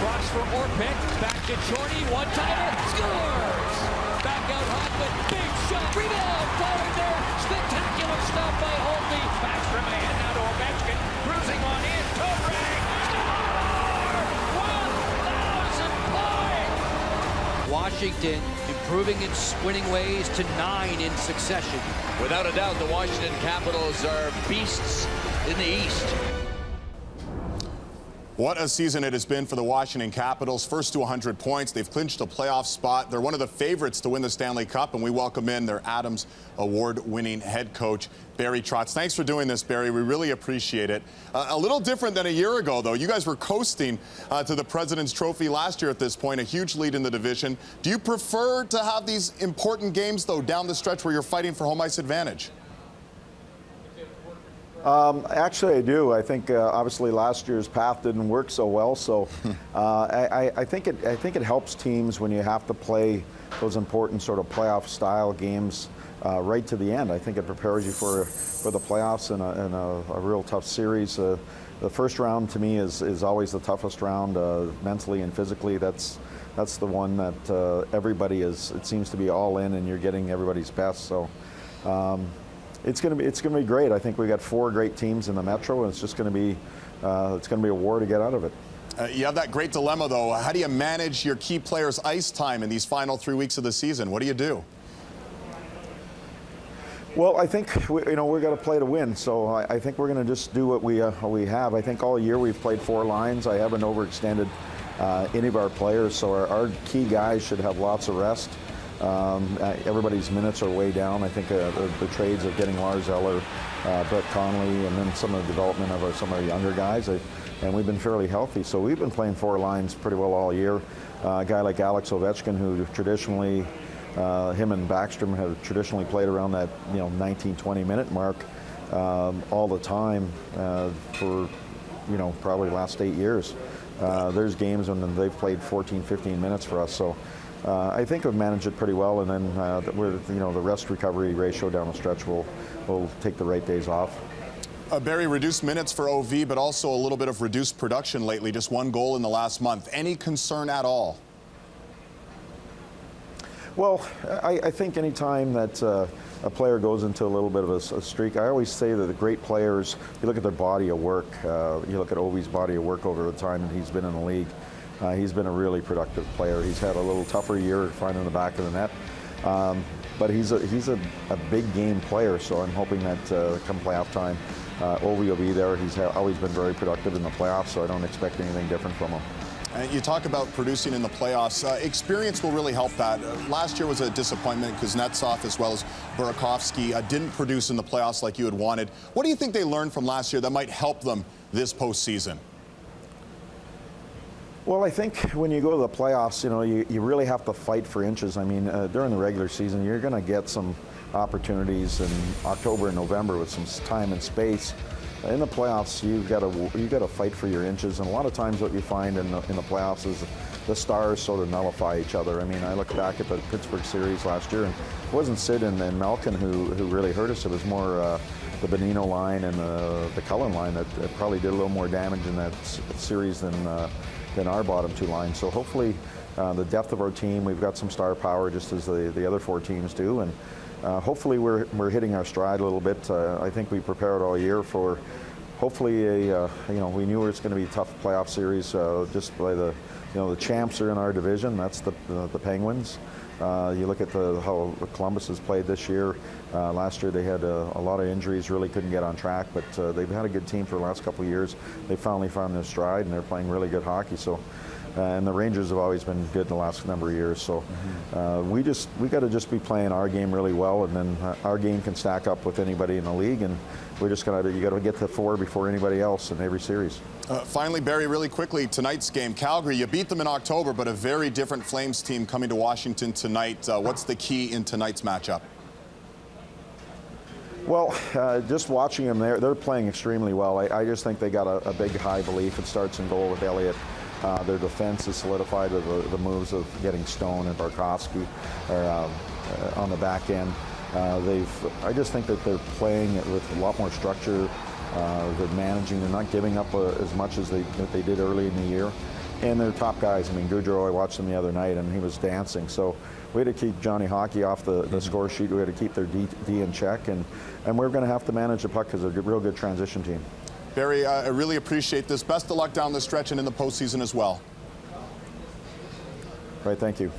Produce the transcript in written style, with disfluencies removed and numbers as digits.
Cross for Orpik. Back to Chorny. One-timer. Scores! Back out hot with big shot. Rebound. Falling there. Spectacular stop by Holtby. Backstrom ahead now to Ovechkin. Cruising on in. Toe drag. Score! 1,000 points! Washington improving its winning ways to 9 in succession. Without a doubt, the Washington Capitals are beasts in the East. What a season it has been for the Washington Capitals. First to 100 points. They've clinched a playoff spot. They're one of the favorites to win the Stanley Cup, and we welcome in their Adams Award-winning head coach, Barry Trotz. Thanks for doing this, Barry. We really appreciate it. A little different than a year ago, though. You guys were coasting to the President's Trophy last year at this point, a huge lead in the division. Do you prefer to have these important games, though, down the stretch where you're fighting for home ice advantage? Actually, I do. I think obviously last year's path didn't work so well. So I think it helps teams when you have to play those important sort of playoff style games right to the end. I think it prepares you for the playoffs in a real tough series. The first round to me is always the toughest round mentally and physically. That's the one that everybody is. It seems to be all in, and you're getting everybody's best. So. It's going to be great. I think we got 4 great teams in the Metro, and it's just going to be a war to get out of it. You have that great dilemma, though. How do you manage your key players' ice time in these final 3 weeks of the season? What do you do? Well, I think we're going to play to win. So I think we're going to just do what we have. I think all year we've played 4 lines. I haven't overextended any of our players, so our key guys should have lots of rest. Everybody's minutes are way down. I think the trades of getting Lars Eller, Brett Connolly, and then some of the development of some of the younger guys, and we've been fairly healthy. So we've been playing 4 lines pretty well all year. A guy like Alex Ovechkin, who traditionally, him and Backstrom have traditionally played around that 19-20 minute mark all the time for probably the last 8 years. There's games when they've played 14-15 minutes for us. So. I think we've managed it pretty well, and then the rest recovery ratio down the stretch will take the right days off. Barry, reduced minutes for OV, but also a little bit of reduced production lately. Just 1 goal in the last month. Any concern at all? Well, I think any time that a player goes into a little bit of a streak, I always say that the great players, you look at their body of work. You look at Ovi's body of work over the time that he's been in the league. He's been a really productive player. He's had a little tougher year finding the back of the net, but he's a big game player. So I'm hoping that come playoff time, Ovi will be there. He's always been very productive in the playoffs, so I don't expect anything different from him. And you talk about producing in the playoffs. Experience will really help that. Last year was a disappointment. Kuznetsov as well as Burakovsky didn't produce in the playoffs like you had wanted. What do you think they learned from last year that might help them this postseason? Well, I think when you go to the playoffs, you really have to fight for inches. I mean, during the regular season, you're going to get some opportunities in October and November with some time and space. In the playoffs, you've got to fight for your inches, and a lot of times what you find in the playoffs is the stars sort of nullify each other. I mean, I look back at the Pittsburgh series last year, and it wasn't Sid and Malkin who really hurt us. It was more the Bonino line and the Cullen line that probably did a little more damage in that series than our bottom 2 lines. So hopefully the depth of our team, we've got some star power just as the other 4 teams do, and hopefully we're hitting our stride a little bit. I think we prepared all year for hopefully we knew it was going to be a tough playoff series just by the champs are in our division. That's the Penguins. You look at how Columbus has played this year. Last year they had a lot of injuries, really couldn't get on track, but they've had a good team for the last couple of years. They finally found their stride, and they're playing really good hockey. So, and the Rangers have always been good the last number of years. So we got to just be playing our game really well, and then our game can stack up with anybody in the league, and you got to get to 4 before anybody else in every series. Finally, Barry, really quickly, tonight's game, Calgary, you beat them in October, but a very different Flames team coming to Washington tonight. What's the key in tonight's matchup? Well, just watching them, they're playing extremely well. I just think they got a big high belief. It starts in goal with Elliott. Their defense is solidified with the moves of getting Stone and Barkovsky on the back end. I just think that they're playing it with a lot more structure. They're managing. They're not giving up as much as they did early in the year. and they're top guys. I mean, Gaudreau, I watched him the other night, and he was dancing. So we had to keep Johnny Hockey off the score sheet. We had to keep their D in check, and we're going to have to manage the puck because they're a real good transition team. Barry, I really appreciate this. Best of luck down the stretch and in the postseason as well. Right, thank you.